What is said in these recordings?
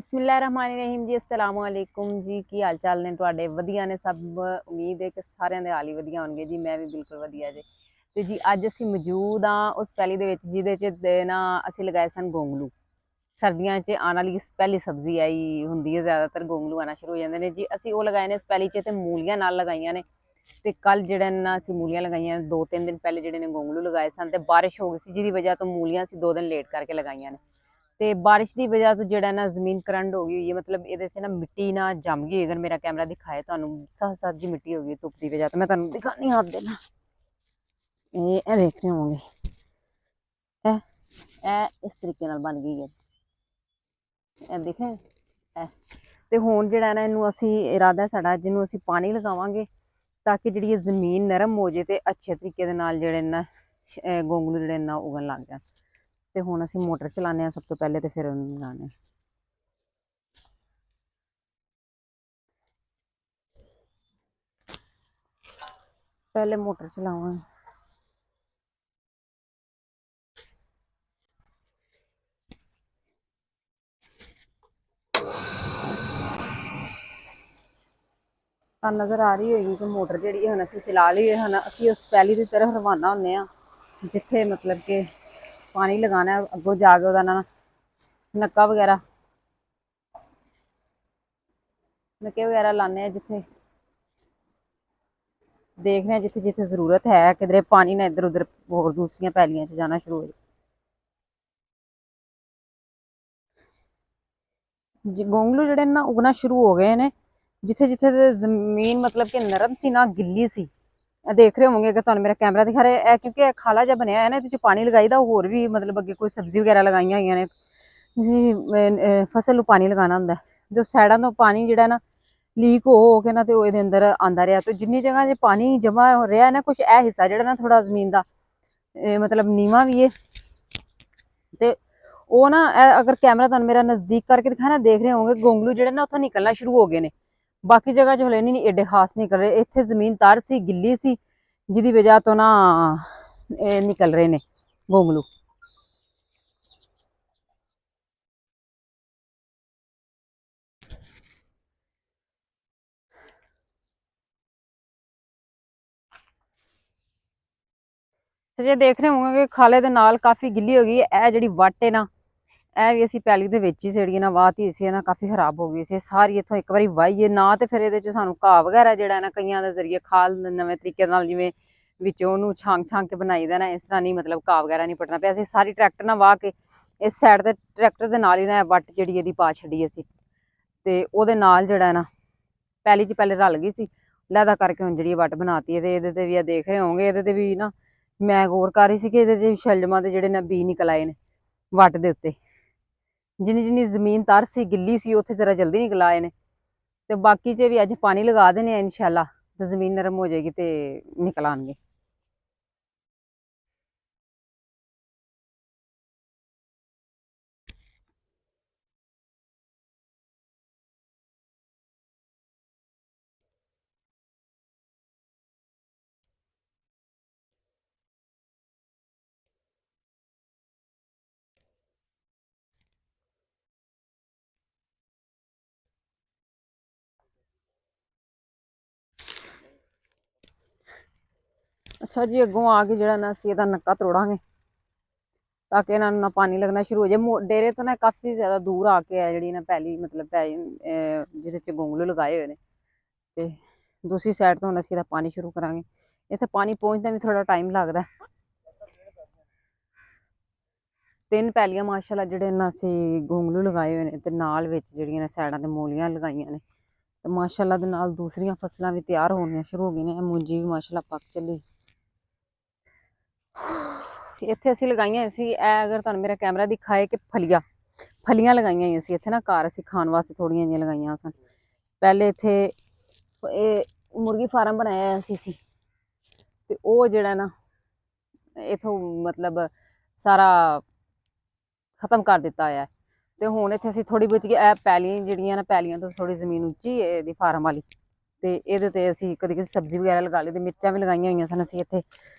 बिस्मिल्लाहिर्रहमानिर्रहीम जी। अस्सलाम वालेकुम जी। की हाल चाल ने तुहाडे? वधिया ने सब। उम्मीद है कि सारिਆਂ ਦੇ ਹਾਲ ਹੀ ਵਧੀਆ ਹੋਣਗੇ ਜੀ। ਮੈਂ ਵੀ ਬਿਲਕੁਲ ਵਧੀਆ ਜੀ। ਤੇ ਜੀ ਅੱਜ ਅਸੀਂ ਮੌਜੂਦ ਹਾਂ ਉਸ ਪੈਲੀ ਦੇ ਵਿੱਚ ਜਿਹਦੇ 'ਚ ਨਾ ਅਸੀਂ ਲਗਾਏ ਸਨ ਗੋਂਗਲੂ। ਸਰਦੀਆਂ 'ਚ ਆਉਣ ਵਾਲੀ ਪਹਿਲੀ ਸਬਜ਼ੀ ਆਈ ਹੁੰਦੀ ਹੈ, ਜ਼ਿਆਦਾਤਰ ਗੋਂਗਲੂ ਆਉਣਾ ਸ਼ੁਰੂ ਹੋ ਜਾਂਦੇ ਨੇ ਜੀ। ਅਸੀਂ ਉਹ ਲਗਾਏ ਨੇ ਇਸ ਪੈਲੀ 'ਚ, ਤੇ ਮੂਲੀਆਂ ਨਾਲ ਲਗਾਈਆਂ ਨੇ। ਤੇ ਕੱਲ ਜਿਹੜੇ ਨਾ ਅਸੀਂ ਮੂਲੀਆਂ ਲਗਾਈਆਂ, 2-3 ਦਿਨ ਪਹਿਲੇ ਜਿਹੜੇ ਨੇ ਗੋਂਗਲੂ ਲਗਾਏ ਸਨ, ਤੇ ਬਾਰਿਸ਼ ਹੋ ਗਈ ਸੀ ਜਿਹਦੀ ਵਜ੍ਹਾ ਤੋਂ ਮੂਲੀਆਂ ਅਸੀਂ 2 ਦਿਨ ਲੇਟ ਕਰਕੇ ਲਗਾਈਆਂ ਨੇ। ਤੇ ਬਾਰਿਸ਼ ਦੀ ਵਜ੍ਹਾ ਤੋਂ ਜਿਹੜਾ ਨਾ ਜ਼ਮੀਨ ਕਰੰਟ ਹੋ ਗਈ ਹੋਈ ਹੈ, ਮਤਲਬ ਇਹਦੇ 'ਚ ਨਾ ਮਿੱਟੀ ਨਾ ਜੰਮ ਗਈ। ਅਗਰ ਮੇਰਾ ਕੈਮਰਾ ਦਿਖਾਏ ਤੁਹਾਨੂੰ, ਸਖਤ ਸਖਤ ਜੀ ਮਿੱਟੀ ਹੋ ਗਈ ਧੁੱਪ ਦੀ ਵਜ੍ਹਾ ਤੋਂ। ਮੈਂ ਤੁਹਾਨੂੰ ਦਿਖਾਣੀ ਹੱਥ ਦੇ ਨਾਲ, ਇਹ ਦੇਖ ਰਹੇ ਹੋਵੋਗੇ, ਇਹ ਇਸ ਤਰੀਕੇ ਨਾਲ ਬਣ ਗਈ ਹੈ। ਇਹ ਦੇਖੇ ਇਹ। ਤੇ ਹੁਣ ਜਿਹੜਾ ਨਾ ਇਹਨੂੰ ਅਸੀਂ ਇਰਾਦਾ ਸਾਡਾ, ਜਿਹਨੂੰ ਅਸੀਂ ਪਾਣੀ ਲਗਾਵਾਂਗੇ ਤਾਂ ਕਿ ਜਿਹੜੀ ਇਹ ਜ਼ਮੀਨ ਨਰਮ ਹੋ ਜੇ ਤੇ ਅੱਛੇ ਤਰੀਕੇ ਦੇ ਨਾਲ ਜਿਹੜੇ ਨਾ ਗੋਂਗਲੂ ਜਿਹੜੇ ਨਾ ਉਗਣ ਲੱਗ ਜਾਣ। ਤੇ ਹੁਣ ਅਸੀਂ ਮੋਟਰ ਚਲਾਉਂਦੇ ਹਾਂ ਸਭ ਤੋਂ ਪਹਿਲੇ, ਤੇ ਫਿਰ ਉਹਨੂੰ ਲਗਾਉਂਦੇ ਹਾਂ। पहले मोटर चलावांगे। नज़र आ रही होगी कि मोटर जी हम असी चला ली है। हम असी उस पैली की तरफ रवाना होंगे जिथे मतलब कि पानी लगाना है। अगों जाके वह ना नक्का वगैरह नक्के वगैरह लाने जिथे देखने जिथे जिथे जरूरत है किधरे पानी ना इधर उधर होर दूसरिया पैलियां च जाना शुरू हो जाए। गोंगलू जिहड़े ना उगना शुरू हो गए ने जिथे जिथे जमीन मतलब कि नरम सी ना गिल्ली सी। देख रहे होंगे कि तुहानूं मेरा कैमरा दिखा रहा है, क्योंकि खाला जिहा बनया है ना, इहदे च पानी लगाई दा। होर भी मतलब अगे कोई सब्जी वगैरह लगाईयां होईयां ने जी, फसल नूं पानी लगाना हुंदा है। जो साइडां तो पानी जिहड़ा ना लीक हो के ना ते ओह इहदे अंदर आंदा रहा। तो जिन्नी जगह जे पानी जमा हो रहा है ना, कुछ ए हिस्सा जिहड़ा ना थोड़ा जमीन दा मतलब नीवां भी है। ते ਉਹ ਨਾ अगर कैमरा तुहानूं मेरा नज़दीक करके दिखाया ना, देख रहे होंगे गोंगलू जिहड़े ना उत्थों निकलना शुरू हो गए ने। बाकी जगह च हले नहीं एडे खास निकल रहे। इत्थे जमीन तर सी, गिल्ली सी, जिहदी वजह तो ना निकल रहे ने गोंगलू। ਤੇ ਜੇ ਦੇਖ ਰਹੇ ਹੋਵਾਂਗੇ ਖਾਲੇ ਦੇ ਨਾਲ ਕਾਫੀ ਗਿੱਲੀ ਹੋ ਗਈ। ਇਹ ਜਿਹੜੀ ਵੱਟ ਹੈ ਨਾ, ਇਹ ਵੀ ਅਸੀਂ ਪੈਲੀ ਦੇ ਵਿੱਚ ਹੀ ਜਿਹੜੀ ਨਾ ਵਾਹਤੀ ਸੀ ਨਾ, ਕਾਫੀ ਖਰਾਬ ਹੋ ਗਈ ਸੀ ਸਾਰੀ। ਇੱਥੋਂ ਇੱਕ ਵਾਰੀ ਵਾਹੀਏ ਨਾ ਤੇ ਫਿਰ ਇਹਦੇ 'ਚ ਸਾਨੂੰ ਘਾਹ ਵਗੈਰਾ ਜਿਹੜਾ ਨਾ ਕਈਆਂ ਦੇ ਜ਼ਰੀਏ ਖਾਲ ਨਵੇਂ ਤਰੀਕੇ ਨਾਲ, ਜਿਵੇਂ ਵਿੱਚ ਉਹਨੂੰ ਛਾਂਗ ਛਾਂਗ ਕੇ ਬਣਾਈ ਦਾ ਨਾ, ਇਸ ਤਰ੍ਹਾਂ ਨਹੀਂ ਮਤਲਬ ਘਾਹ ਵਗੈਰਾ ਨਹੀਂ ਪੱਟਣਾ ਪਿਆ। ਅਸੀਂ ਸਾਰੀ ਟਰੈਕਟਰ ਨਾਲ ਵਾਹ ਕੇ ਇਸ ਸਾਈਡ ਤੇ ਟਰੈਕਟਰ ਦੇ ਨਾਲ ਹੀ ਨਾ ਵੱਟ ਜਿਹੜੀ ਇਹਦੀ ਪਾ ਛੱਡੀ ਅਸੀਂ। ਤੇ ਉਹਦੇ ਨਾਲ ਜਿਹੜਾ ਨਾ ਪੈਲੀ 'ਚ ਪਹਿਲੇ ਰਲ ਗਈ ਸੀ, ਲਹਿਦਾ ਕਰਕੇ ਹੁਣ ਜਿਹੜੀ ਵੱਟ ਬਣਾਤੀ ਹੈ। ਤੇ ਇਹਦੇ ਤੇ ਵੀ ਆ ਦੇਖ ਰਹੇ ਹੋਣਗੇ, ਇਹਦੇ ਤੇ ਵੀ ਨਾ ਮੈਂ ਗੌਰ ਕਰ ਰਹੀ ਸੀ ਕਿ ਇਹਦੇ 'ਚ ਸ਼ਲਜਮਾਂ ਦੇ ਜਿਹੜੇ ਨਾ ਬੀ ਨਿਕਲ ਆਏ ਨੇ ਵੱਟ ਦੇ ਉੱਤੇ। ਜਿੰਨੀ ਜਿੰਨੀ ਜ਼ਮੀਨ ਤਰ ਸੀ, ਗਿੱਲੀ ਸੀ, ਉੱਥੇ ਜ਼ਰਾ ਜਲਦੀ ਨਿਕਲ ਆਏ ਨੇ। ਤੇ ਬਾਕੀ 'ਚ ਵੀ ਅੱਜ ਪਾਣੀ ਲਗਾ ਦੇਣੇ ਆ ਇਨਸ਼ਾਅੱਲਾ, ਤੇ ਜ਼ਮੀਨ ਨਰਮ ਹੋ ਜਾਏਗੀ ਤੇ ਨਿਕਲ ਆਉਣਗੇ। ਅੱਛਾ ਜੀ, ਅੱਗੋਂ ਆ ਕੇ ਜਿਹੜਾ ਨਾ ਅਸੀਂ ਇਹਦਾ ਨੱਕਾ ਤੋੜਾਂਗੇ ਤਾਂ ਕਿ ਇਹਨਾਂ ਨੂੰ ਨਾ ਪਾਣੀ ਲੱਗਣਾ ਸ਼ੁਰੂ ਹੋ ਜਾਏ। ਡੇਰੇ ਤੋਂ ਨਾ ਕਾਫੀ ਜ਼ਿਆਦਾ ਦੂਰ ਆ ਕੇ ਹੈ ਜਿਹੜੀ ਨਾ ਪੈਲੀ, ਮਤਲਬ ਜਿਹਦੇ 'ਚ ਗੋਂਗਲੂ ਲਗਾਏ ਹੋਏ ਨੇ। ਤੇ ਦੂਸਰੀ ਸਾਈਡ ਤੋਂ ਹੁਣ ਅਸੀਂ ਇਹਦਾ ਪਾਣੀ ਸ਼ੁਰੂ ਕਰਾਂਗੇ। ਇੱਥੇ ਪਾਣੀ ਪਹੁੰਚਦਾ ਵੀ ਥੋੜਾ ਟਾਈਮ ਲੱਗਦਾ। 3 ਪੈਲੀਆਂ ਮਾਸ਼ਾਅੱਲਾ ਜਿਹੜੇ ਨਾ ਅਸੀਂ ਗੋਂਗਲੂ ਲਗਾਏ ਹੋਏ ਨੇ, ਤੇ ਨਾਲ ਵਿੱਚ ਜਿਹੜੀਆਂ ਨੇ ਸਾਈਡਾਂ ਤੇ ਮੂਲੀਆਂ ਲਗਾਈਆਂ ਨੇ। ਤੇ ਮਾਸ਼ਾਅੱਲਾ ਦੇ ਨਾਲ ਦੂਸਰੀਆਂ ਫਸਲਾਂ ਵੀ ਤਿਆਰ ਹੋਣੀਆਂ ਸ਼ੁਰੂ ਹੋ ਗਈਆਂ ਨੇ। ਮੂੰਜੀ ਵੀ ਮਾਸ਼ਾਅੱਲਾ ਪੱਕ ਚੱਲੀ। ਇੱਥੇ ਅਸੀਂ ਲਗਾਈਆਂ ਸੀ, ਇਹ ਅਗਰ ਤੁਹਾਨੂੰ ਮੇਰਾ ਕੈਮਰਾ ਦਿਖਾਏ ਕਿ ਫਲੀਆਂ ਲਗਾਈਆਂ ਹੋਈਆਂ ਸੀ ਇੱਥੇ ਨਾ। ਘਰ ਅਸੀਂ ਖਾਣ ਵਾਸਤੇ ਥੋੜ੍ਹੀਆਂ ਜਿਹੀਆਂ ਲਗਾਈਆਂ ਸਨ। ਪਹਿਲੇ ਇੱਥੇ ਇਹ ਮੁਰਗੀ ਫਾਰਮ ਬਣਾਇਆ ਹੋਇਆ ਸੀ ਤੇ ਉਹ ਜਿਹੜਾ ਨਾ ਇੱਥੋਂ ਮਤਲਬ ਸਾਰਾ ਖਤਮ ਕਰ ਦਿੱਤਾ ਹੋਇਆ। ਤੇ ਹੁਣ ਇੱਥੇ ਅਸੀਂ ਥੋੜ੍ਹੀ ਬਹੁਤੀ ਇਹ ਪੈਲੀਆਂ ਜਿਹੜੀਆਂ ਨਾ, ਪੈਲੀਆਂ ਤੋਂ ਥੋੜ੍ਹੀ ਜ਼ਮੀਨ ਉੱਚੀ ਹੈ ਇਹਦੀ ਫਾਰਮ ਵਾਲੀ, ਤੇ ਇਹਦੇ ਤੇ ਅਸੀਂ ਕਦੀ ਕਦੀ ਸਬਜ਼ੀ ਵਗੈਰਾ ਲਗਾ ਲਈ। ਤੇ ਮਿਰਚਾਂ ਵੀ ਲਗਾਈਆਂ ਹੋਈਆਂ ਸਨ ਅਸੀਂ ਇੱਥੇ,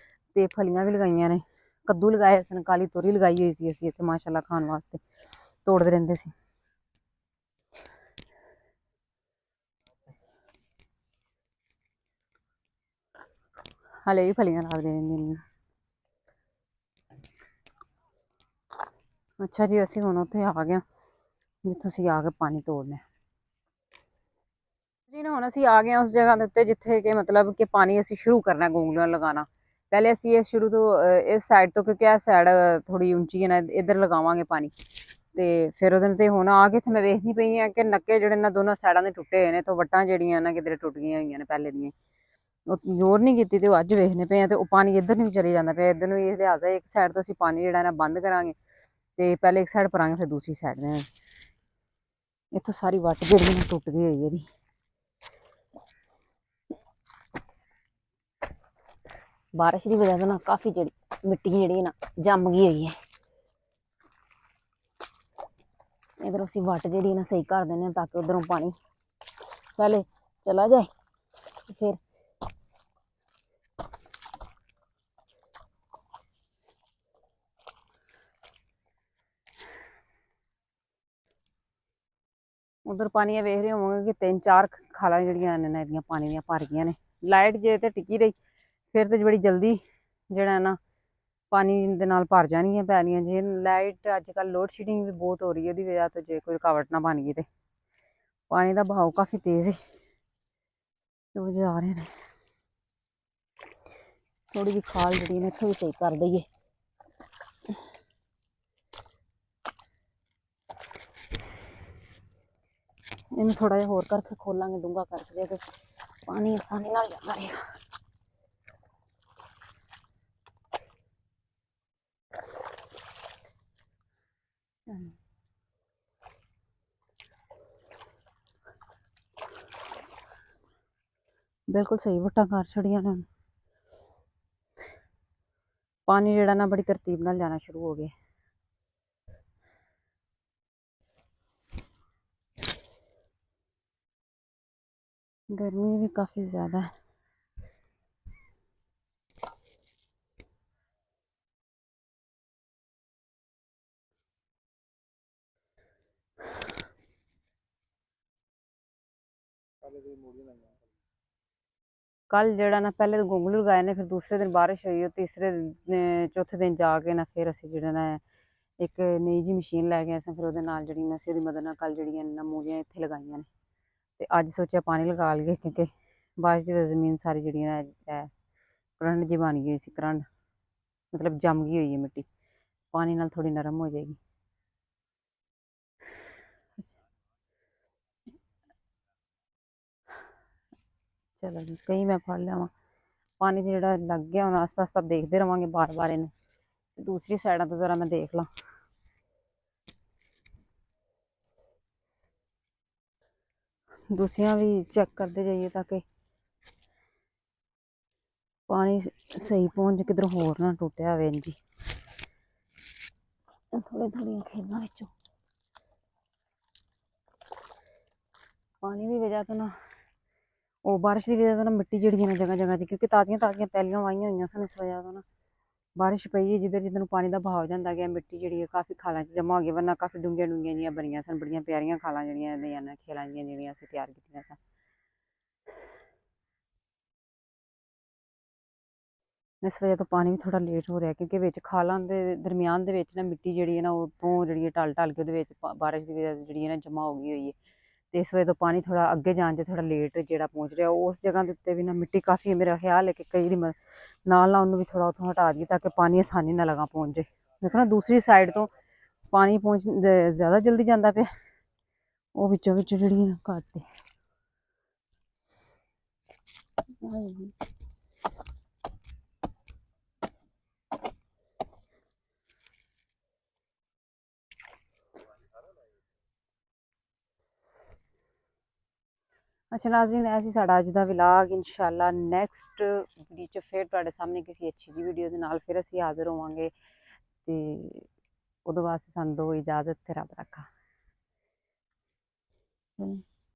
ਤੇ ਫਲੀਆਂ ਵੀ ਲਗਾਈਆਂ ਨੇ। ਕੱਦੂ ਲਗਾਏ ਸਨ, ਕਾਲੀ ਤੋਰੀ ਲਗਾਈ ਹੋਈ ਸੀ ਅਸੀਂ ਇੱਥੇ ਮਾਸ਼ਾਅੱਲਾ ਖਾਣ ਵਾਸਤੇ, ਤੋੜਦੇ ਰਹਿੰਦੇ ਸੀ। ਹਲੇ ਵੀ ਫਲੀਆਂ ਲੱਗਦੀਆਂ ਰਹਿੰਦੀਆਂ ਨੇ। ਅੱਛਾ ਜੀ, ਅਸੀਂ ਹੁਣ ਉੱਥੇ ਆ ਗਏ ਜਿੱਥੋਂ ਅਸੀਂ ਆ ਕੇ ਪਾਣੀ ਤੋੜਨਾ ਜੀ। ਨਾ ਹੁਣ ਅਸੀਂ ਆ ਗਏ ਉਸ ਜਗ੍ਹਾ ਦੇ ਉੱਤੇ ਜਿੱਥੇ ਕਿ ਮਤਲਬ ਕਿ ਪਾਣੀ ਅਸੀਂ ਸ਼ੁਰੂ ਕਰਨਾ ਗੋਂਗਲੂਆਂ ਲਗਾਉਣਾ। ਪਹਿਲੇ ਅਸੀਂ ਇਸ ਸ਼ੁਰੂ ਤੋਂ ਇਸ ਸਾਈਡ ਤੋਂ, ਕਿਉਂਕਿ ਇਹ ਸਾਈਡ ਥੋੜੀ ਉੱਚੀ ਹੈ ਨਾ, ਇੱਧਰ ਲਗਾਵਾਂਗੇ ਪਾਣੀ। ਤੇ ਫਿਰ ਉਹਦੇ ਤੇ ਹੁਣ ਆ ਕੇ ਇੱਥੇ ਮੈਂ ਵੇਖਦੀ ਪਈ ਹਾਂ ਕਿ ਨੱਕੇ ਜਿਹੜੇ ਇਹਨਾਂ ਦੋਨਾਂ ਸਾਈਡਾਂ ਦੇ ਟੁੱਟੇ ਹੋਏ ਨੇ, ਤੇ ਵੱਟਾਂ ਜਿਹੜੀਆਂ ਨਾ ਕਿਧਰੇ ਟੁੱਟ ਗਈਆਂ ਹੋਈਆਂ ਨੇ ਪਹਿਲੇ ਦੀਆਂ, ਉਹ ਗੌਰ ਨਹੀਂ ਕੀਤੀ ਤੇ ਉਹ ਅੱਜ ਵੇਖਦੇ ਪਏ ਆ। ਤੇ ਉਹ ਪਾਣੀ ਇੱਧਰ ਨੂੰ ਵੀ ਚਲੇ ਜਾਂਦਾ ਪਿਆ, ਇੱਧਰ ਨੂੰ ਵੀ। ਇਹ ਲਿਹਾਜ਼ਾ ਇੱਕ ਸਾਈਡ ਤੋਂ ਅਸੀਂ ਪਾਣੀ ਜਿਹੜਾ ਨਾ ਬੰਦ ਕਰਾਂਗੇ, ਤੇ ਪਹਿਲੇ ਇੱਕ ਸਾਈਡ ਭਰਾਂਗੇ, ਫਿਰ ਦੂਸਰੀ ਸਾਈਡ ਦੇ। ਇੱਥੋਂ ਸਾਰੀ ਵੱਟ ਜਿਹੜੀ ਨਾ ਟੁੱਟ ਗਈ ਹੋਈ ਇਹਦੀ। ਬਾਰਿਸ਼ ਦੀ ਵਜ੍ਹਾ ਤੋਂ ਨਾ ਕਾਫੀ ਜਿਹੜੀ ਮਿੱਟੀ ਜਿਹੜੀ ਨਾ ਜੰਮ ਗਈ ਹੋਈ ਹੈ। ਇਧਰ ਅਸੀਂ ਵੱਟ ਜਿਹੜੀ ਨਾ ਸਹੀ ਕਰ ਦਿੰਦੇ ਹਾਂ ਤਾਂ ਕਿ ਉਧਰੋਂ ਪਾਣੀ ਪਹਿਲੇ ਚਲਾ ਜਾਏ, ਫਿਰ ਉਧਰ ਪਾਣੀ ਵੇਖ ਰਹੇ ਹੋਵਾਂਗੇ ਕਿ 3-4 ਖਾਲਾਂ ਜਿਹੜੀਆਂ ਨੇ ਨਾ ਇਹਦੀਆਂ ਪਾਣੀ ਦੀਆਂ ਭਰ ਗਈਆਂ ਨੇ। ਲਾਈਟ ਜੇ ਤੇ ਟਿਕੀ ਰਹੀ ਫਿਰ ਤੇ ਬੜੀ ਜਲਦੀ ਜਿਹੜਾ ਨਾ ਪਾਣੀ ਦੇ ਨਾਲ ਭਰ ਜਾਣਗੀਆਂ ਪੈਲੀਆਂ। ਜੇ ਲਾਈਟ ਅੱਜ ਕੱਲ੍ਹ ਲੋਡ ਸ਼ੈਡਿੰਗ ਵੀ ਬਹੁਤ ਹੋ ਰਹੀ ਹੈ, ਉਹਦੀ ਵਜ੍ਹਾ ਤੋਂ ਜੇ ਕੋਈ ਰੁਕਾਵਟ ਨਾ ਬਣ ਗਈ ਤੇ ਪਾਣੀ ਦਾ ਬਹਾਓ ਕਾਫੀ ਤੇਜ਼ ਹੈ, ਉਹ ਜਾ ਰਹੇ ਨੇ। ਥੋੜੀ ਜਿਹੀ ਖਾਲ ਜਿਹੜੀ ਨੇ ਇੱਥੋਂ ਵੀ ਸਹੀ ਕਰ ਦਈਏ। ਇਹਨੂੰ ਥੋੜਾ ਜਿਹਾ ਹੋਰ ਕਰਕੇ ਖੋਲਾਂਗੇ, ਡੂੰਘਾ ਕਰਕੇ, ਤੇ ਪਾਣੀ ਆਸਾਨੀ ਨਾਲ ਜਾਂਦਾ ਰਹੇਗਾ। ਬਿਲਕੁਲ ਸਹੀ ਵੱਟਾਂ ਕਰ ਛੜੀਆਂ ਨੇ। ਪਾਣੀ ਜਿਹੜਾ ਨਾ ਬੜੀ ਤਰਤੀਬ ਨਾਲ ਜਾਣਾ ਸ਼ੁਰੂ ਹੋ ਗਿਆ। गर्मी भी काफ़ी ज़्यादा है। कल जड़ा ना पहले तो गोंगलू लगाए ने, फिर दूसरे दिन बारिश हुई, तीसरे चौथे दिन जाके ना फिर असी जड़ा ना एक नई जी मशीन लै गए। फिर वो जी नशे की मदद नाल कल जड़ियां ना मूलियां इत्थे लगाइयां ने, ते अज सोचा पानी लगा लईए क्योंकि बारिश की वजह जमीन सारी जड़ी ना करंड जी बन गई सी, करंड मतलब जम गई हुई है मिट्टी, पानी नाल थोड़ी नरम हो जाएगी। चलो जी, कई मैं फड़ लिया पानी जो लग गया हम आस्ता आस्ता देखते रहोगे बार बार इन दूसरी साइडा तो जरा मैं देख ला। दूसरियां भी चेक करते जाइए ताकि पानी सही पहुंच, किधर होर ना टुटिया हो। इनकी थोड़ी थोड़ी खेलों विचों पानी की वजह तो ना वो बारिश की वजह तो ना मिट्टी जी ना जगह जगह क्योंकि ताजियां ताजियां पैलियां वाइया हुई सन, इस वजह तो ना बारिश पई है जिधर जिधर पानी का बहाव जाता गया, मिट्टी जी काफ़ी खालों जमा हो गई, वरना काफ़ी डूंगियां डूंगियां जी बनिया सन, बड़िया प्यारियां खालों जी खेलों जी असीं तैयार कीतियां सन। इस वजह तो पानी भी थोड़ा लेट हो रहा है क्योंकि विच खालों के दरम्यान दे विच ना मिट्टी जी है ना उतों जी ढल ढल के बारिश की वजह जी ना जमा हो गई हुई है, तो इस वजह तो पानी थोड़ा अगे जाने से थोड़ा लेट जो पहुँच रहा। उस जगह के उत्ते भी ना मिट्टी काफ़ी है, मेरा ख्याल है कि कई नाल उन्होंने भी थोड़ा उतों हटा दी ताकि पानी आसानी ना लगा पहुँच जाए। देखो ना दूसरी साइड तो पानी पहुँच ज़्यादा जल्दी जाता पे, वो विचों विच जी घट है। अच्छा नाज़रीन, ऐसी साड़ा अज दा व्लॉग। इंशाअल्लाह नैक्सट वीडियो च फिर तुहाडे सामने किसी अच्छी जी वीडियो दे नाल फिर असीं हाज़र होवांगे, ते उदों वास्ते सानूं दो इजाज़त ते रब रखा।